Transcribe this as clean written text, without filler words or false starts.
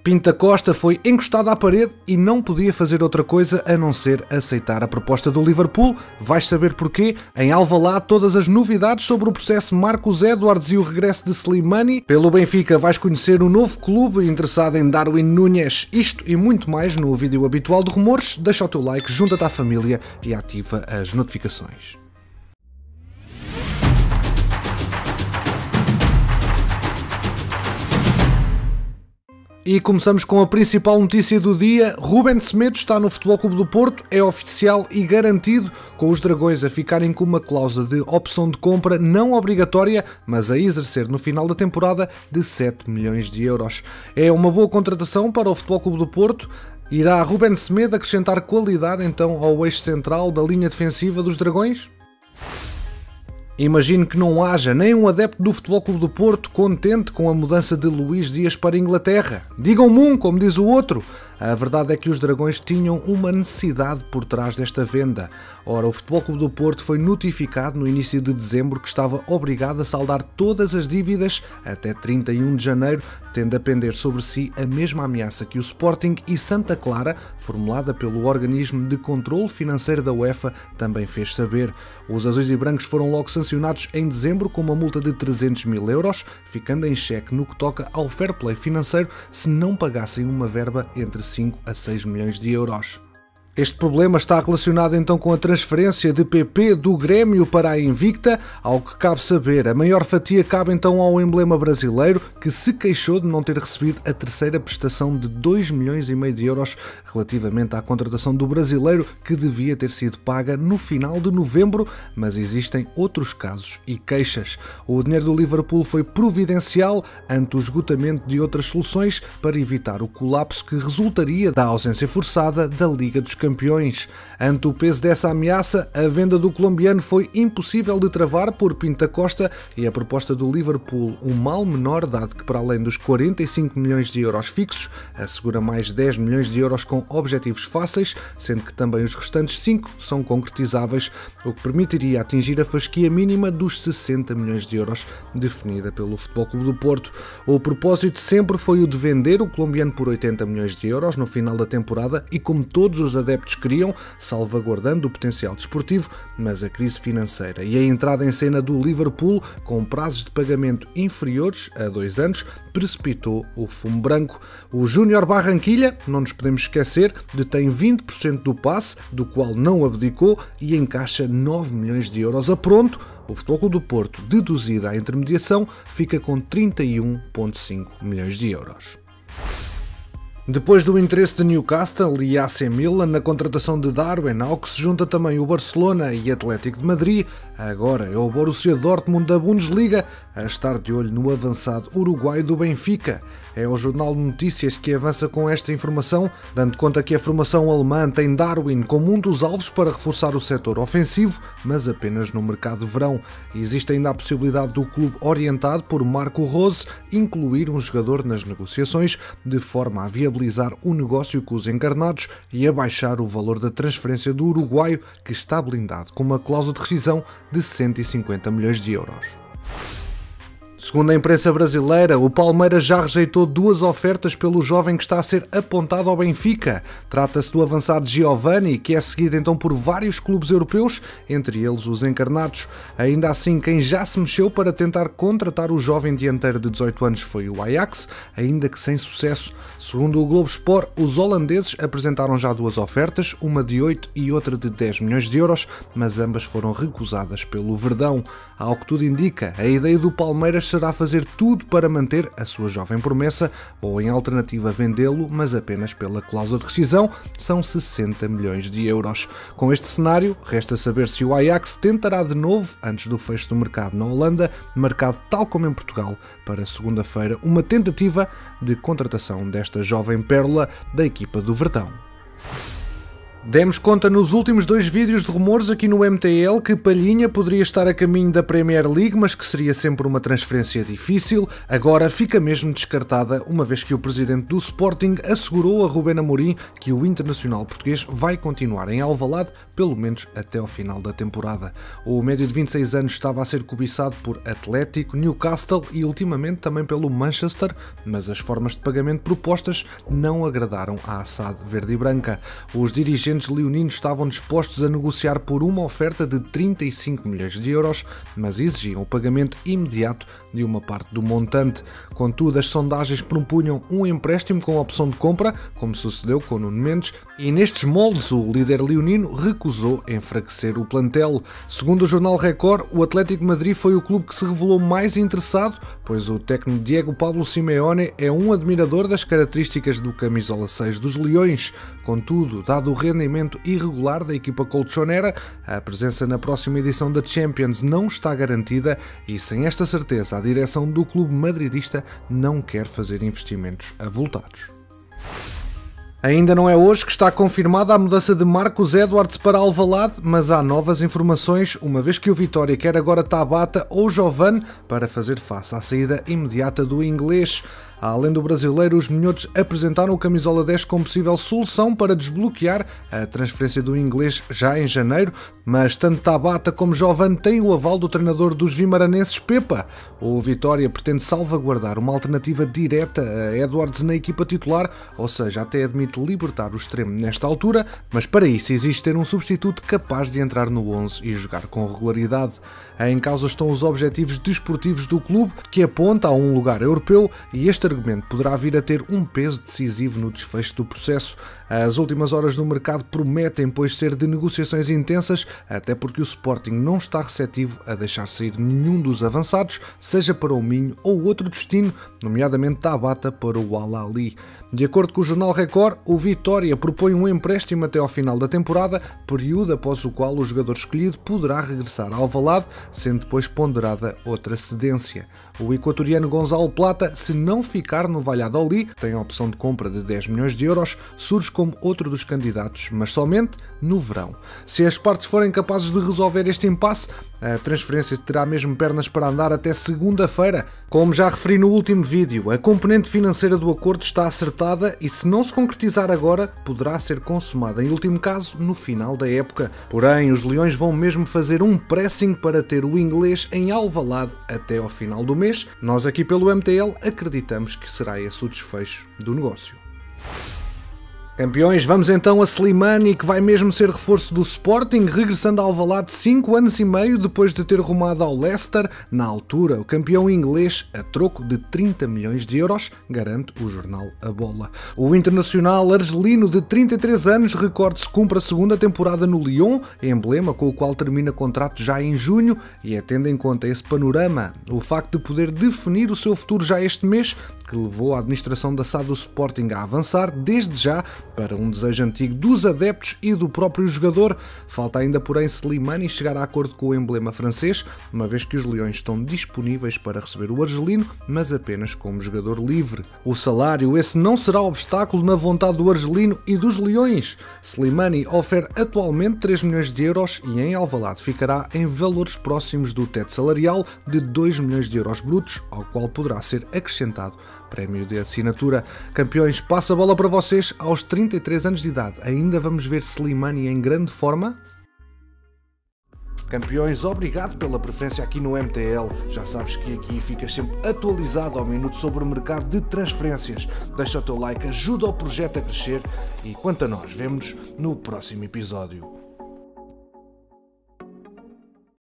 Pinta Costa foi encostado à parede e não podia fazer outra coisa a não ser aceitar a proposta do Liverpool. Vais saber porquê. Em Alvalade, todas as novidades sobre o processo Marcos Edwards e o regresso de Slimani. Pelo Benfica, vais conhecer um novo clube interessado em Darwin Núñez. Isto e muito mais no vídeo habitual de Rumores. Deixa o teu like, junta-te à família e ativa as notificações. E começamos com a principal notícia do dia. Ruben Semedo está no Futebol Clube do Porto, é oficial e garantido, com os Dragões a ficarem com uma cláusula de opção de compra não obrigatória, mas a exercer no final da temporada, de 7 milhões de euros. É uma boa contratação para o Futebol Clube do Porto. Irá Ruben Semedo acrescentar qualidade então ao eixo central da linha defensiva dos Dragões? Imagino que não haja nem um adepto do Futebol Clube do Porto contente com a mudança de Luís Dias para a Inglaterra. Digam-me um, como diz o outro. A verdade é que os Dragões tinham uma necessidade por trás desta venda. Ora, o Futebol Clube do Porto foi notificado no início de dezembro que estava obrigado a saldar todas as dívidas até 31 de janeiro, tendo a pender sobre si a mesma ameaça que o Sporting e Santa Clara, formulada pelo organismo de controle financeiro da UEFA, também fez saber. Os azuis e brancos foram logo sancionados em dezembro com uma multa de 300 mil euros, ficando em xeque no que toca ao fair play financeiro se não pagassem uma verba entre 5 a 6 milhões de euros. Este problema está relacionado então com a transferência de PP do Grêmio para a Invicta. Ao que cabe saber, a maior fatia cabe então ao emblema brasileiro, que se queixou de não ter recebido a terceira prestação de 2 milhões e meio de euros relativamente à contratação do brasileiro, que devia ter sido paga no final de novembro, mas existem outros casos e queixas. O dinheiro do Liverpool foi providencial ante o esgotamento de outras soluções para evitar o colapso que resultaria da ausência forçada da Liga dos Campeões. Ante o peso dessa ameaça, a venda do colombiano foi impossível de travar por Pinta Costa e a proposta do Liverpool, um mal menor, dado que para além dos 45 milhões de euros fixos, assegura mais 10 milhões de euros com objetivos fáceis, sendo que também os restantes 5 são concretizáveis, o que permitiria atingir a fasquia mínima dos 60 milhões de euros definida pelo Futebol Clube do Porto. O propósito sempre foi o de vender o colombiano por 80 milhões de euros no final da temporada e, como todos os adeptos queriam, salvaguardando o potencial desportivo, mas a crise financeira e a entrada em cena do Liverpool, com prazos de pagamento inferiores a 2 anos, precipitou o fumo branco. O Júnior Barranquilla, não nos podemos esquecer, detém 20% do passe, do qual não abdicou, e encaixa 9 milhões de euros a pronto. O Futebol Clube do Porto, deduzida a intermediação, fica com 31,5 milhões de euros. Depois do interesse de Newcastle e AC Milan na contratação de Darwin, ao que se junta também o Barcelona e Atlético de Madrid, agora é o Borussia Dortmund da Bundesliga a estar de olho no avançado uruguaio do Benfica. É o Jornal de Notícias que avança com esta informação, dando conta que a formação alemã tem Darwin como um dos alvos para reforçar o setor ofensivo, mas apenas no mercado de verão. Existe ainda a possibilidade do clube orientado por Marco Rose incluir um jogador nas negociações, de forma a viabilizar o negócio com os encarnados e a baixar o valor da transferência do uruguaio, que está blindado com uma cláusula de rescisão de 150 milhões de euros. Segundo a imprensa brasileira, o Palmeiras já rejeitou 2 ofertas pelo jovem que está a ser apontado ao Benfica. Trata-se do avançado Giovani, que é seguido então por vários clubes europeus, entre eles os encarnados. Ainda assim, quem já se mexeu para tentar contratar o jovem dianteiro de 18 anos foi o Ajax, ainda que sem sucesso. Segundo o Globo Sport, os holandeses apresentaram já 2 ofertas, uma de 8 e outra de 10 milhões de euros, mas ambas foram recusadas pelo Verdão. Ao que tudo indica, a ideia do Palmeiras será fazer tudo para manter a sua jovem promessa, ou em alternativa vendê-lo, mas apenas pela cláusula de rescisão, são 60 milhões de euros. Com este cenário, resta saber se o Ajax tentará de novo, antes do fecho do mercado na Holanda, marcado tal como em Portugal, para segunda-feira, uma tentativa de contratação desta jovem pérola da equipa do Verdão. Demos conta nos últimos 2 vídeos de rumores aqui no MTL que Palhinha poderia estar a caminho da Premier League, mas que seria sempre uma transferência difícil. Agora fica mesmo descartada, uma vez que o presidente do Sporting assegurou a Rubén Amorim que o internacional português vai continuar em Alvalade, pelo menos até ao final da temporada. O médio de 26 anos estava a ser cobiçado por Atlético, Newcastle e ultimamente também pelo Manchester, mas as formas de pagamento propostas não agradaram à SAD verde e branca. Os dirigentes leoninos estavam dispostos a negociar por uma oferta de 35 milhões de euros, mas exigiam o pagamento imediato de uma parte do montante. Contudo, as sondagens propunham um empréstimo com opção de compra, como sucedeu com Nuno Mendes, e nestes moldes o líder leonino recusou enfraquecer o plantel. Segundo o jornal Record, o Atlético de Madrid foi o clube que se revelou mais interessado, pois o técnico Diego Pablo Simeone é um admirador das características do camisola 6 dos Leões. Contudo, dado o rendimento irregular da equipa colchonera, a presença na próxima edição da Champions não está garantida e, sem esta certeza, a direção do clube madridista não quer fazer investimentos avultados. Ainda não é hoje que está confirmada a mudança de Marcos Edwards para Alvalade, mas há novas informações, uma vez que o Vitória quer agora Tabata ou Jovane para fazer face à saída imediata do inglês. Além do brasileiro, os minhotos apresentaram o camisola 10 como possível solução para desbloquear a transferência do inglês já em janeiro, mas tanto Tabata como Jovane têm o aval do treinador dos vimaranenses, Pepa. O Vitória pretende salvaguardar uma alternativa direta a Edwards na equipa titular, ou seja, até admite libertar o extremo nesta altura, mas para isso exige ter um substituto capaz de entrar no 11 e jogar com regularidade. Em causa estão os objetivos desportivos do clube, que aponta a um lugar europeu, e este argumento poderá vir a ter um peso decisivo no desfecho do processo. As últimas horas no mercado prometem, pois, ser de negociações intensas, até porque o Sporting não está receptivo a deixar sair nenhum dos avançados, seja para o Minho ou outro destino, nomeadamente Tabata para o Al-Ahly. De acordo com o jornal Record, o Vitória propõe um empréstimo até ao final da temporada, período após o qual o jogador escolhido poderá regressar ao Alvalade, sendo depois ponderada outra cedência. O equatoriano Gonzalo Plata, se não ficar no Valladolid, tem a opção de compra de 10 milhões de euros, surge como outro dos candidatos, mas somente no verão. Se as partes forem capazes de resolver este impasse, a transferência terá mesmo pernas para andar até segunda-feira. Como já referi no último vídeo, a componente financeira do acordo está acertada e, se não se concretizar agora, poderá ser consumada, em último caso, no final da época. Porém, os Leões vão mesmo fazer um pressing para ter o inglês em Alvalade até ao final do mês. Nós aqui pelo MTL acreditamos que será esse o desfecho do negócio. Campeões, vamos então a Slimani, que vai mesmo ser reforço do Sporting, regressando a Alvalade 5 anos e meio depois de ter rumado ao Leicester. Na altura, o campeão inglês, a troco de 30 milhões de euros, garante o jornal A Bola. O internacional argelino de 33 anos, recorde-se, cumpre a segunda temporada no Lyon, emblema com o qual termina contrato já em junho, e é tendo em conta esse panorama, o facto de poder definir o seu futuro já este mês, que levou a administração da SAD do Sporting a avançar desde já para um desejo antigo dos adeptos e do próprio jogador. Falta ainda, porém, Slimani chegar a acordo com o emblema francês, uma vez que os Leões estão disponíveis para receber o argelino, mas apenas como jogador livre. O salário, esse não será obstáculo na vontade do argelino e dos Leões. Slimani oferece atualmente 3 milhões de euros e em Alvalade ficará em valores próximos do teto salarial de 2 milhões de euros brutos, ao qual poderá ser acrescentado prémio de assinatura. Campeões, passa a bola para vocês. Aos 33 anos de idade, ainda vamos ver Slimani em grande forma? Campeões, obrigado pela preferência aqui no MTL. Já sabes que aqui ficas sempre atualizado ao minuto sobre o mercado de transferências. Deixa o teu like, ajuda o projeto a crescer e, quanto a nós, vemo-nos no próximo episódio.